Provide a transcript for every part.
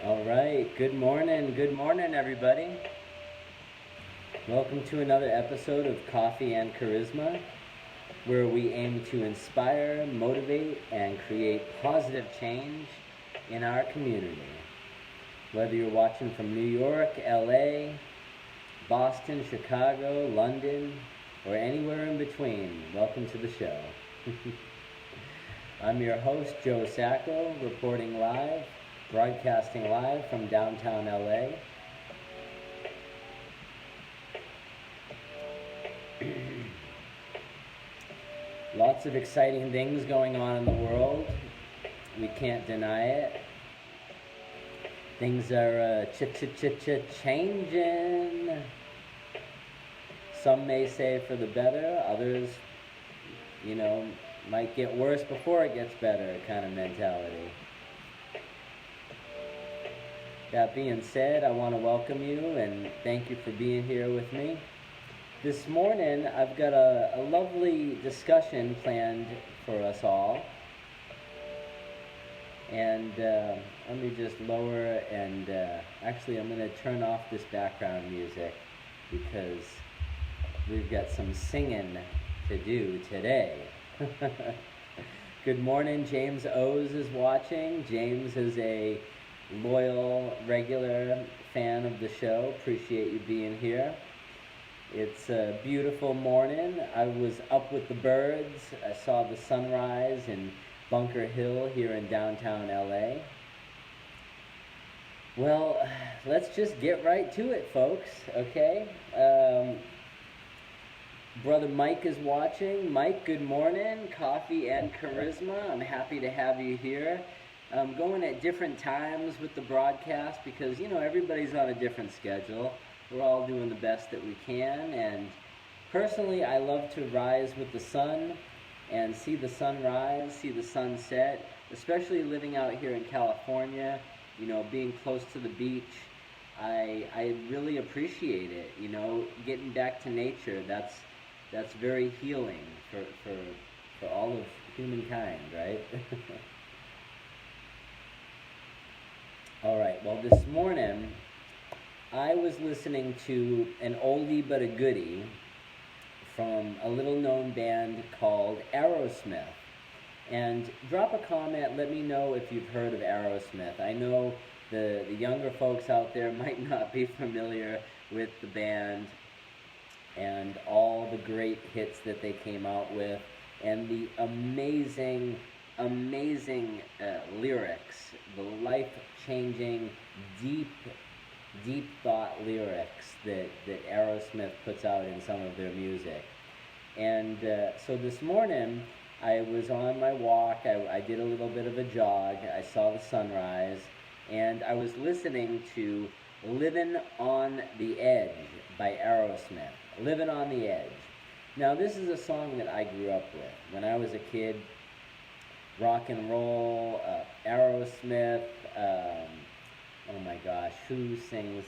All right, good morning, everybody. Welcome to another episode of Coffee and Charisma, where we aim to inspire, motivate, and create positive change in our community. Whether you're watching from New York, LA, Boston, Chicago, London, or anywhere in between, welcome to the show. I'm your host, Joe Sacco, reporting live, broadcasting live from downtown LA. Lots of exciting things going on in the world. We can't deny it. Things are changing. Some may say for the better, others, might get worse before it gets better kind of mentality. That being said, I want to welcome you and thank you for being here with me. This morning, I've got a lovely discussion planned for us all. And let me just lower and actually I'm going to turn off this background music because we've got some singing to do today. Good morning, James O's is watching. James is a loyal, regular fan of the show. Appreciate you being here. It's a beautiful morning. I was up with the birds. I saw the sunrise in Bunker Hill here in downtown LA. Well, let's just get right to it, folks, okay? Brother Mike is watching. Mike, good morning. Coffee and Charisma. I'm happy to have you here. I'm going at different times with the broadcast because, everybody's on a different schedule. We're all doing the best that we can. And personally, I love to rise with the sun and see the sunrise, see the sunset, especially living out here in California, being close to the beach. I really appreciate it, getting back to nature. That's very healing for all of humankind, right? All right, well, this morning I was listening to an oldie but a goodie from a little known band called Aerosmith. And drop a comment, let me know if you've heard of Aerosmith. I know the younger folks out there might not be familiar with the band and all the great hits that they came out with and the amazing lyrics, the life-changing, deep thought lyrics that Aerosmith puts out in some of their music. And so this morning, I was on my walk, I did a little bit of a jog, I saw the sunrise, and I was listening to Livin' on the Edge by Aerosmith. Livin' on the Edge. Now this is a song that I grew up with. When I was a kid, rock and roll, Aerosmith, oh my gosh, who sings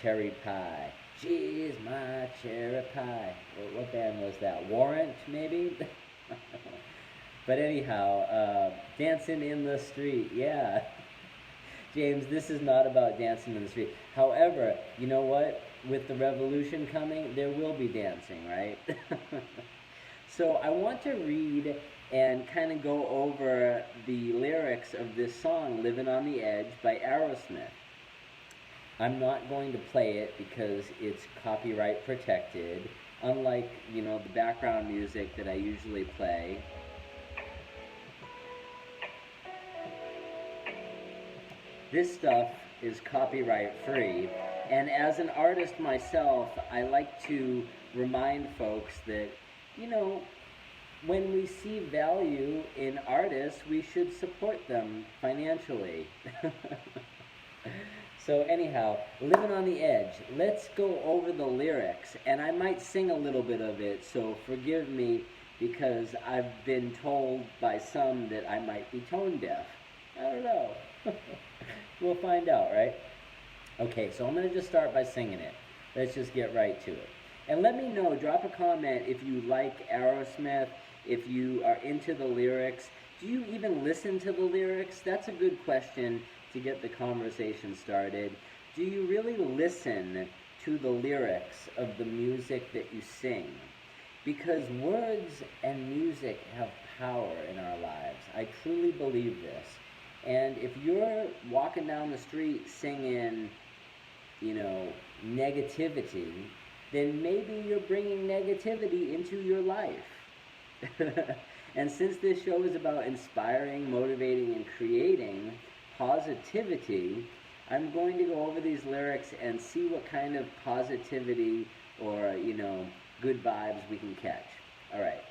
Cherry Pie? She's my cherry pie. What band was that? Warrant, maybe? But anyhow, Dancing in the Street, yeah. James, this is not about dancing in the street. However, you know what? With the revolution coming, there will be dancing, right? So I want to read and kind of go over the lyrics of this song, Living on the Edge by Aerosmith. I'm not going to play it because it's copyright protected, unlike, the background music that I usually play. This stuff is copyright free, and as an artist myself, I like to remind folks that, when we see value in artists, we should support them financially. So anyhow, Living on the Edge. Let's go over the lyrics, and I might sing a little bit of it, so forgive me because I've been told by some that I might be tone deaf. I don't know. We'll find out, right? Okay, so I'm going to just start by singing it. Let's just get right to it. And let me know, drop a comment if you like Aerosmith, if you are into the lyrics. Do you even listen to the lyrics? That's a good question to get the conversation started. Do you really listen to the lyrics of the music that you sing? Because words and music have power in our lives. I truly believe this. And if you're walking down the street singing, negativity, then maybe you're bringing negativity into your life. And since this show is about inspiring, motivating, and creating positivity, I'm going to go over these lyrics and see what kind of positivity or, good vibes we can catch. All right.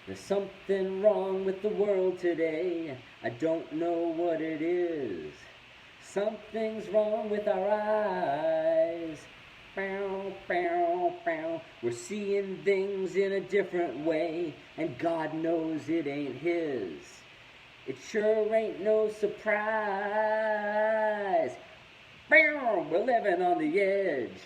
There's something wrong with the world today. I don't know what it is. Something's wrong with our eyes. Bow, bow, bow. We're seeing things in a different way, and God knows it ain't His. It sure ain't no surprise. Bow, we're living on the edge.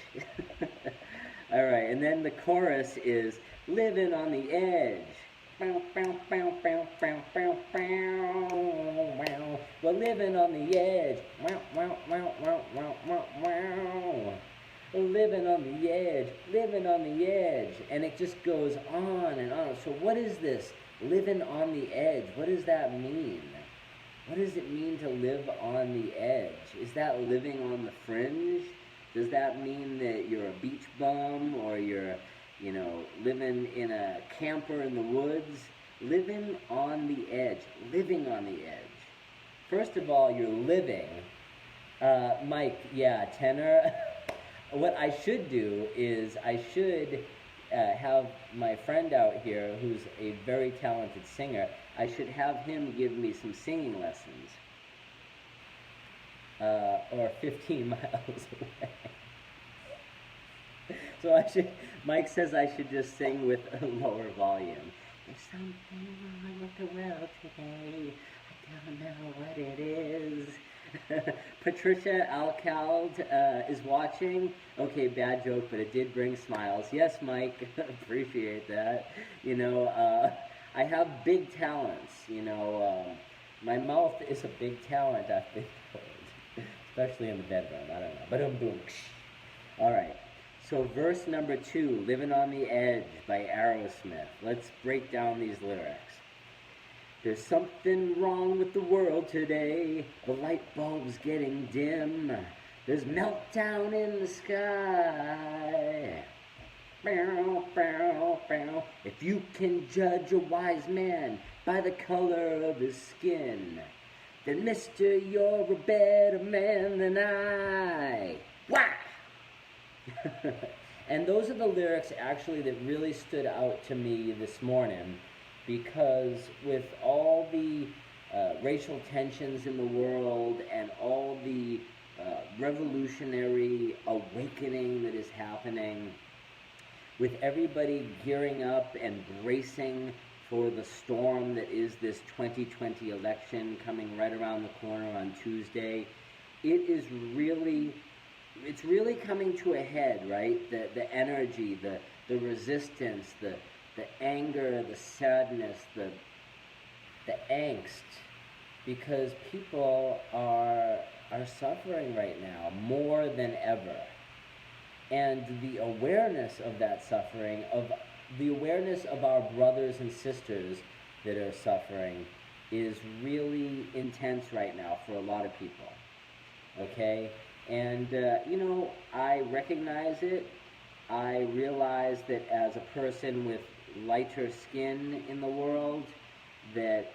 All right, and then the chorus is living on the edge. Bow, bow, bow, bow, bow, bow, bow. We're living on the edge. Wow, wow, wow, wow, wow, wow, wow. Living on the edge, living on the edge. And it just goes on and on. So what is this? Living on the edge. What does that mean? What does it mean to live on the edge? Is that living on the fringe? Does that mean that you're a beach bum or you're, living in a camper in the woods? Living on the edge. Living on the edge. First of all, you're living. Mike, yeah, tenor. What I should do is I should have my friend out here who's a very talented singer. I should have him give me some singing lessons. Or 15 miles away. So Mike says I should just sing with a lower volume. There's something wrong with the world today. I don't know what it is. Patricia Alcald is watching. Okay, bad joke, but it did bring smiles. Yes, Mike, appreciate that. I have big talents. My mouth is a big talent, I've been told. Especially in the bedroom, I don't know. But boom. All right. So verse number 2, Living on the Edge by Aerosmith. Let's break down these lyrics. There's something wrong with the world today. The light bulb's getting dim. There's meltdown in the sky. Bow, bow, bow. If you can judge a wise man by the color of his skin, then mister, you're a better man than I. Wah! And those are the lyrics actually that really stood out to me this morning, because with all the racial tensions in the world and all the revolutionary awakening that is happening, with everybody gearing up and bracing for the storm that is this 2020 election coming right around the corner on Tuesday, it's really coming to a head, right? The energy, the resistance, the anger, the sadness, the angst, because people are suffering right now more than ever. And the awareness of that suffering, of the awareness of our brothers and sisters that are suffering, is really intense right now for a lot of people. Okay? And, I recognize it. I realize that as a person with lighter skin in the world, that,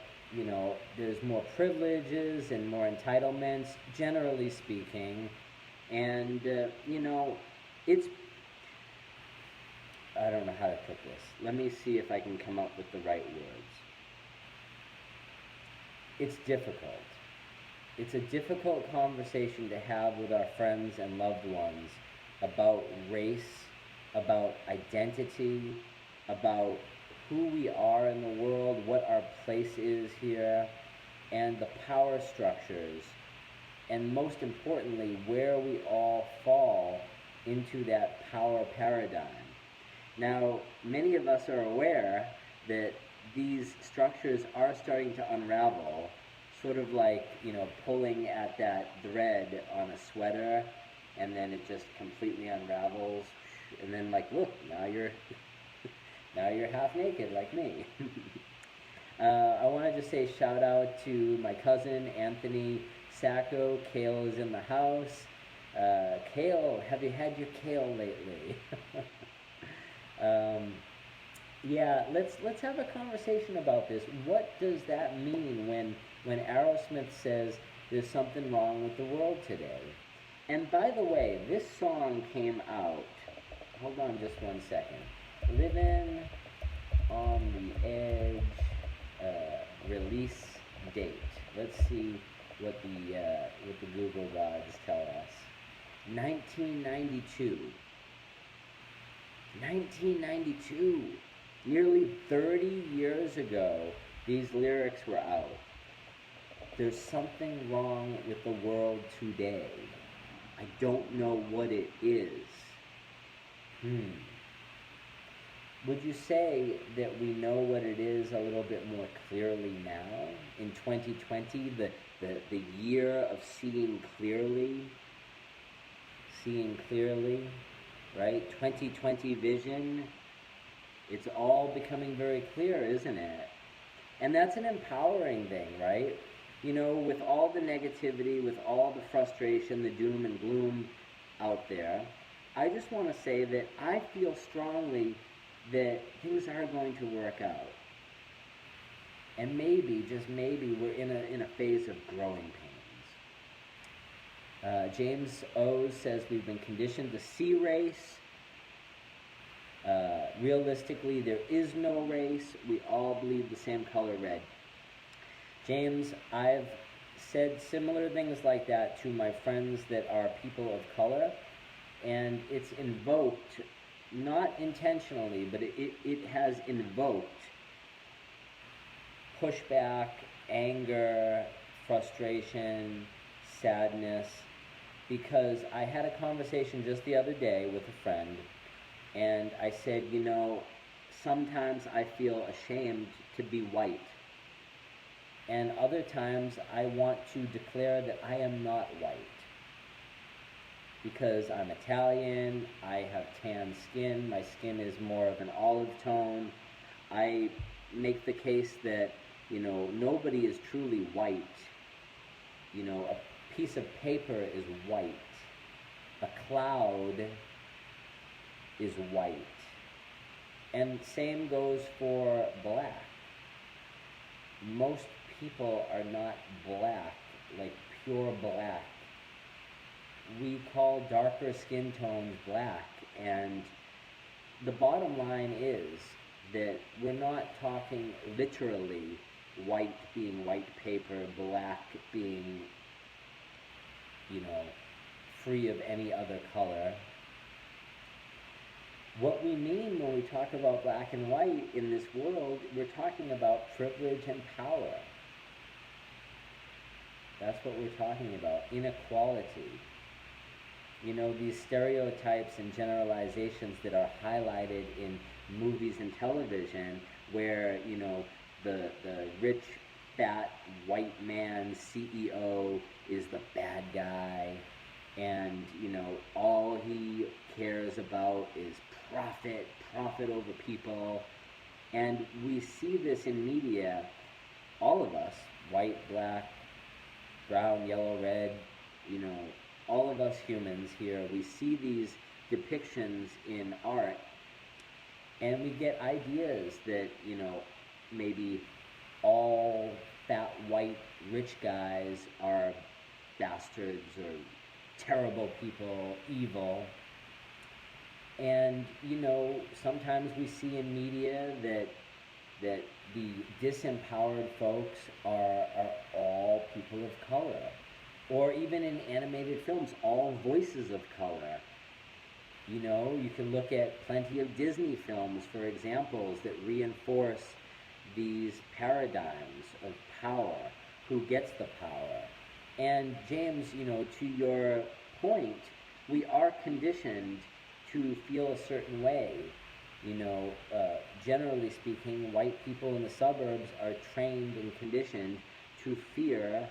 there's more privileges and more entitlements, generally speaking. And, it's, I don't know how to put this. Let me see if I can come up with the right words. It's difficult. It's a difficult conversation to have with our friends and loved ones about race, about identity, about who we are in the world, what our place is here, and the power structures, and most importantly, where we all fall into that power paradigm. Now, many of us are aware that these structures are starting to unravel, sort of like, pulling at that thread on a sweater, and then it just completely unravels, and then like, look, now you're now you're half naked like me. I want to just say shout out to my cousin Anthony Sacco. Kale is in the house. Kale, have you had your kale lately? Yeah, let's have a conversation about this. What does that mean when Aerosmith says there's something wrong with the world today? And by the way, this song came out. Hold on just one second. Living on the Edge release date. Let's see what the Google gods tell us. 1992. 1992. Nearly 30 years ago, these lyrics were out. There's something wrong with the world today. I don't know what it is. Would you say that we know what it is a little bit more clearly now? In 2020, the year of seeing clearly, right? 2020 vision. It's all becoming very clear, isn't it? And that's an empowering thing, right? With all the negativity, with all the frustration, the doom and gloom out there, I just want to say that I feel strongly that things are going to work out. And maybe, just maybe, we're in a phase of growing pains. James O says we've been conditioned to see race. Realistically, there is no race. We all bleed the same color red. James, I've said similar things like that to my friends that are people of color, and it's invoked, not intentionally, but it has invoked pushback, anger, frustration, sadness, because I had a conversation just the other day with a friend, and I said, sometimes I feel ashamed to be white. And other times I want to declare that I am not white. Because I'm Italian, I have tan skin, my skin is more of an olive tone. I make the case that, nobody is truly white. A piece of paper is white. A cloud is white. And same goes for black. Most people are not black, like pure black. We call darker skin tones black, and the bottom line is that we're not talking literally white being white paper, black being, free of any other color. What we mean when we talk about black and white in this world, we're talking about privilege and power. That's what we're talking about. Inequality. These stereotypes and generalizations that are highlighted in movies and television where, the rich, fat, white man CEO is the bad guy, and, all he cares about is profit over people. And we see this in media, all of us, white, black, brown, yellow, red, all of us humans here, we see these depictions in art, and we get ideas that, maybe all fat, white, rich guys are bastards or terrible people, evil. And, sometimes we see in media that the disempowered folks are all people of color. Or even in animated films, all voices of color. You can look at plenty of Disney films for examples that reinforce these paradigms of power, who gets the power. And James, to your point, we are conditioned to feel a certain way. Generally speaking, white people in the suburbs are trained and conditioned to fear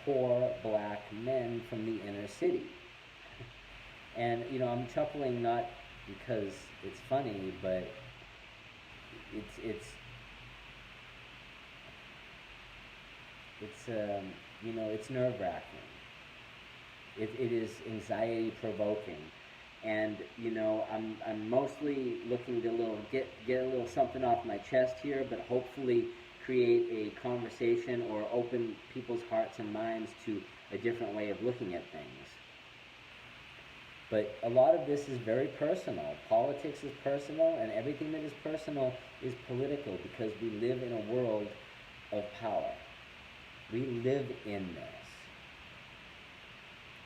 poor black men from the inner city. And I'm chuckling not because it's funny, but it's nerve-wracking. It is anxiety provoking, and I'm mostly looking to get a little something off my chest here, but hopefully create a conversation or open people's hearts and minds to a different way of looking at things. But a lot of this is very personal. Politics is personal, and everything that is personal is political, because we live in a world of power. We live in this.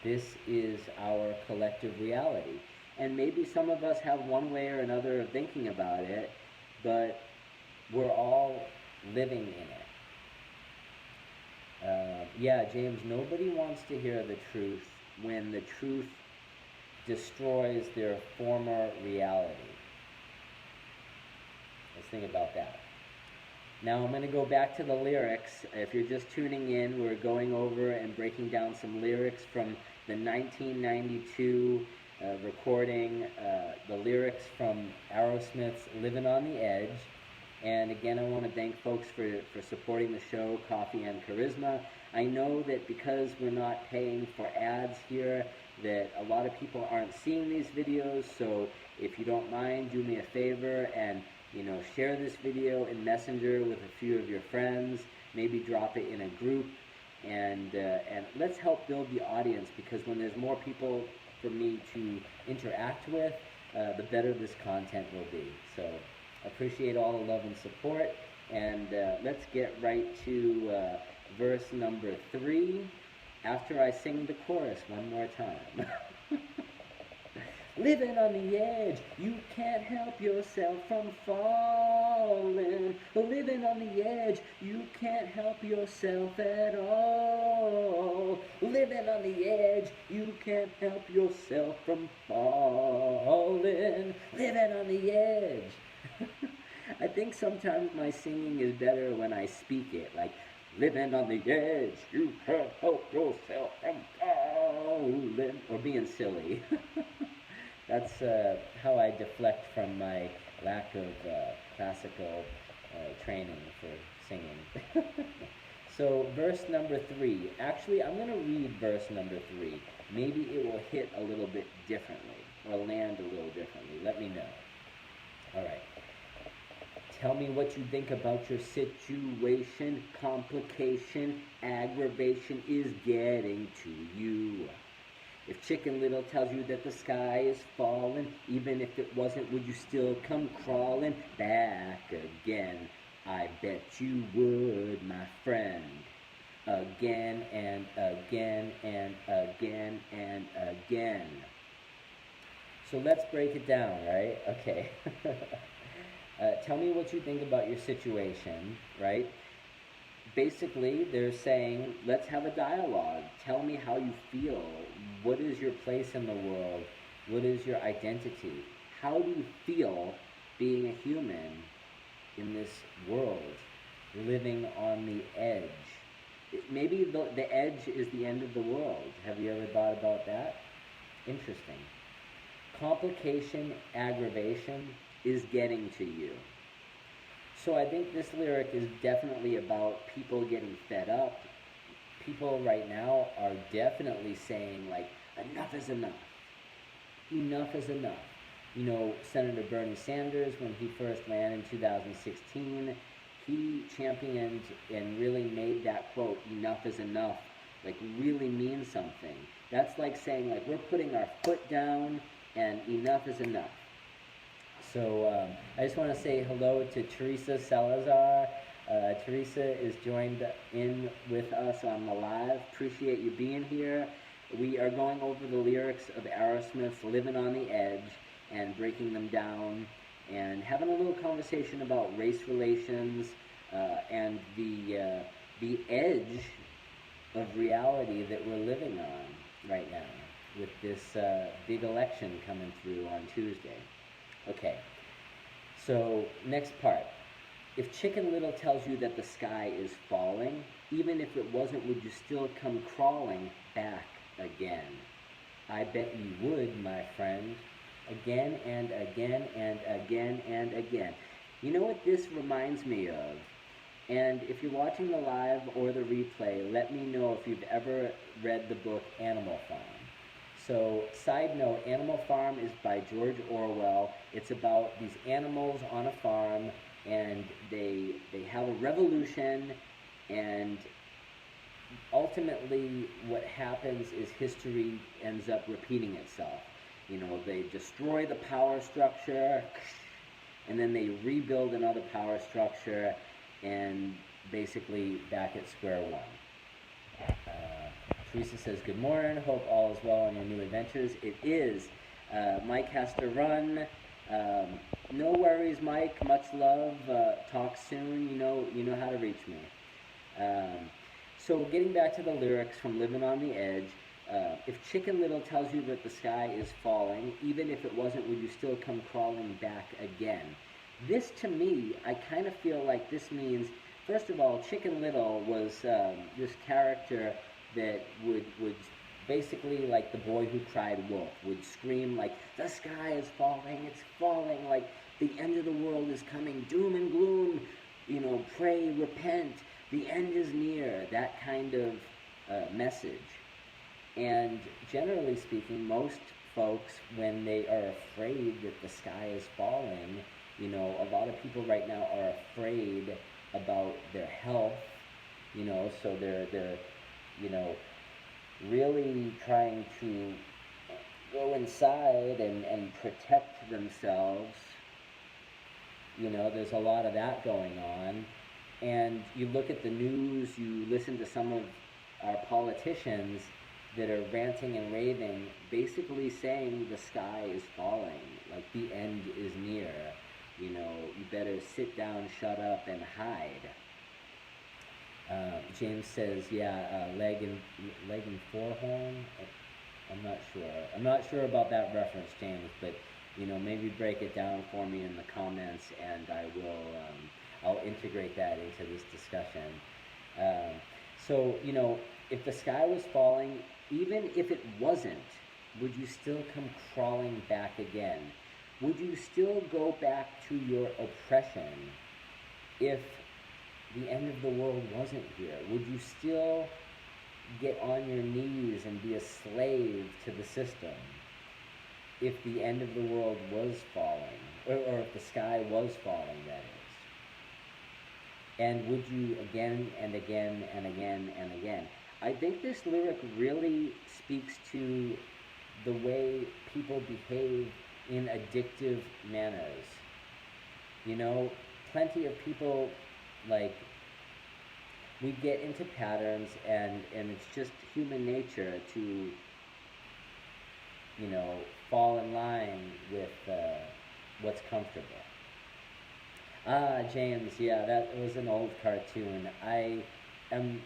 This is our collective reality. And maybe some of us have one way or another of thinking about it, but we're all living in it. James, nobody wants to hear the truth when the truth destroys their former reality. Let's think about that. Now I'm going to go back to the lyrics. If you're just tuning in, we're going over and breaking down some lyrics from the 1992 recording, the lyrics from Aerosmith's Living on the Edge. And again, I want to thank folks for supporting the show, Coffee and Charisma. I know that because we're not paying for ads here, that a lot of people aren't seeing these videos, so if you don't mind, do me a favor and share this video in Messenger with a few of your friends, maybe drop it in a group, and let's help build the audience, because when there's more people for me to interact with, the better this content will be. So appreciate all the love and support, and let's get right to verse number 3 after I sing the chorus one more time. Living on the edge, you can't help yourself from falling. Living on the edge, you can't help yourself at all. Living on the edge, you can't help yourself from falling. Living on the edge. I think sometimes my singing is better when I speak it, like, living on the edge, you can't help yourself from falling, or being silly. That's how I deflect from my lack of classical training for singing. So verse number 3. Actually, I'm going to read verse number 3. Maybe it will hit a little bit differently, or land a little differently. Let me know. All right. Tell me what you think about your situation. Complication, aggravation is getting to you. If Chicken Little tells you that the sky is falling, even if it wasn't, would you still come crawling back again? I bet you would, my friend. Again and again and again and again. So let's break it down, right? Okay. Tell me what you think about your situation, right? Basically, they're saying, let's have a dialogue. Tell me how you feel. What is your place in the world? What is your identity? How do you feel being a human in this world, living on the edge? Maybe the edge is the end of the world. Have you ever thought about that? Interesting. Complication, aggravation is getting to you. So I think this lyric is definitely about people getting fed up. People right now are definitely saying, like, enough is enough. Enough is enough. You know, Senator Bernie Sanders, when he first ran in 2016, he championed and really made that quote, enough is enough, like really mean something. That's like saying, like, we're putting our foot down and enough is enough. So I just want to say hello to Teresa Salazar. Teresa is joined in with us on the live. Appreciate you being here. We are going over the lyrics of Aerosmith's Living on the Edge and breaking them down and having a little conversation about race relations and the edge of reality that we're living on right now with this big election coming through on Tuesday. Okay, So, next part. If Chicken Little tells you that the sky is falling, even if it wasn't, would you still come crawling back again? I bet you would, my friend. Again and again and again and again. You know what this reminds me of? And if you're watching the live or the replay, let me know if you've ever read the book Animal Farm. So, side note, Animal Farm is by George Orwell. It's about these animals on a farm, and they have a revolution, and ultimately what happens is history ends up repeating itself. You know, they destroy the power structure, and then they rebuild another power structure, and basically back at square one. Teresa says, good morning, hope all is well on your new adventures. It is. Mike has to run. No worries, Mike, much love. Talk soon, you know how to reach me. So getting back to the lyrics from Living on the Edge, if Chicken Little tells you that the sky is falling, even if it wasn't, would you still come crawling back again? This, to me, I kind of feel like this means, first of all, Chicken Little was this character that would basically, like the boy who cried wolf, would scream like, the sky is falling, it's falling, like the end of the world is coming, doom and gloom, pray, repent, the end is near, that kind of message. And generally speaking, most folks, when they are afraid that the sky is falling, a lot of people right now are afraid about their health, so they're really trying to go inside and protect themselves. There's a lot of that going on. And you look at the news, you listen to some of our politicians that are ranting and raving, basically saying the sky is falling, like the end is near. You better sit down, shut up, and hide. James says, leg and forehorn. I'm not sure. I'm not sure about that reference, James, but maybe break it down for me in the comments, and I will. I'll integrate that into this discussion. So if the sky was falling, even if it wasn't, would you still come crawling back again? Would you still go back to your oppression if the end of the world wasn't here? Would you still get on your knees and be a slave to the system if the end of the world was falling, or if the sky was falling, that is? And would you again and again and again and again? I think this lyric really speaks to the way people behave in addictive manners. Plenty of people, we get into patterns, and it's just human nature to, fall in line with what's comfortable. James, that was an old cartoon. I am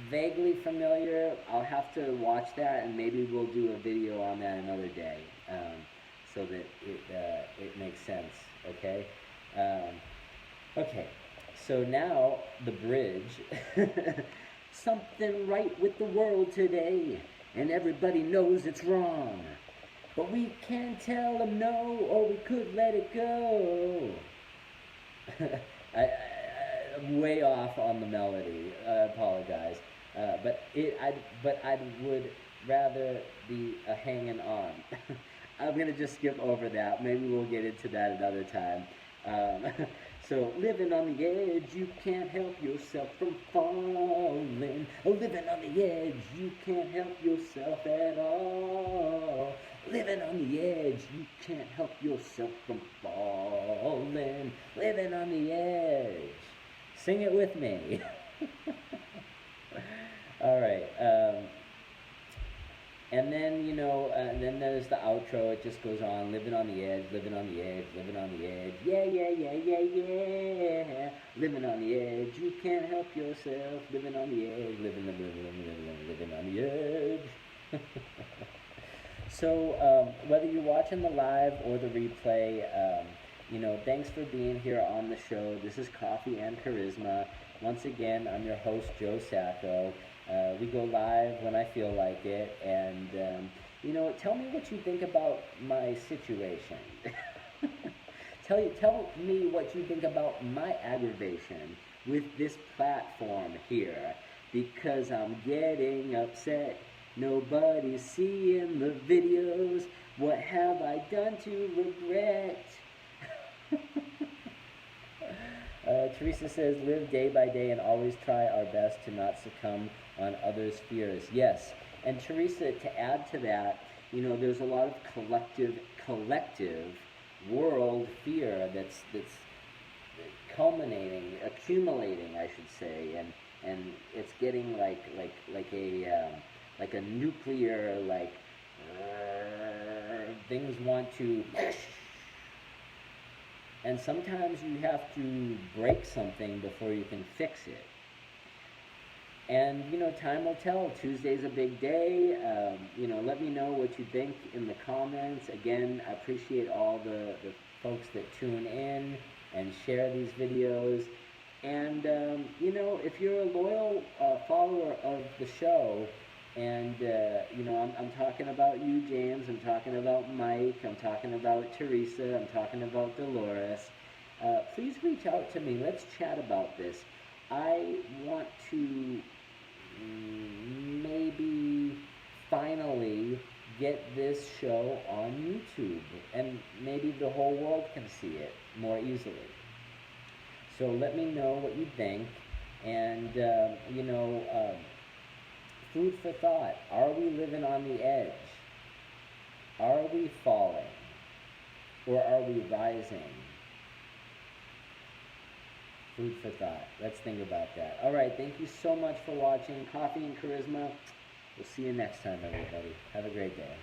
vaguely familiar. I'll have to watch that, and maybe we'll do a video on that another day, so that it makes sense, okay? Okay, so now the bridge. Something right with the world today, and everybody knows it's wrong. But we can't tell them no, or we could let it go. I'm way off on the melody. I apologize, but I would rather be hanging on. I'm gonna just skip over that. Maybe we'll get into that another time. So living on the edge, you can't help yourself from falling. Living on the edge, you can't help yourself at all. Living on the edge, you can't help yourself from falling. Living on the edge. Sing it with me. All right. And then, and then there's the outro. It just goes on. Living on the edge, living on the edge, living on the edge. Yeah, yeah, yeah, yeah, yeah. Living on the edge. You can't help yourself. Living on the edge, living on the edge. So whether you're watching the live or the replay, thanks for being here on the show. This is Coffee and Charisma. Once again, I'm your host, Joe Sacco. We go live when I feel like it, and tell me what you think about my situation. Tell me what you think about my aggravation with this platform here, because I'm getting upset. Nobody's seeing the videos. What have I done to regret? Teresa says, live day by day and always try our best to not succumb on others' fears. Yes, and Teresa, to add to that, there's a lot of collective world fear that's culminating, accumulating, I should say, and it's getting like a nuclear, things want to, and sometimes you have to break something before you can fix it. And time will tell. Tuesday's a big day. Let me know what you think in the comments. Again, I appreciate all the folks that tune in and share these videos. And if you're a loyal follower of the show, and I'm talking about you, James. I'm talking about Mike. I'm talking about Teresa. I'm talking about Dolores. Please reach out to me. Let's chat about this. I want to maybe finally get this show on YouTube, and maybe the whole world can see it more easily. So let me know what you think, and food for thought. Are we living on the edge? Are we falling? Or are we rising? Food for thought. Let's think about that. All right, thank you so much for watching Coffee and Charisma. We'll see you next time, everybody. Have a great day.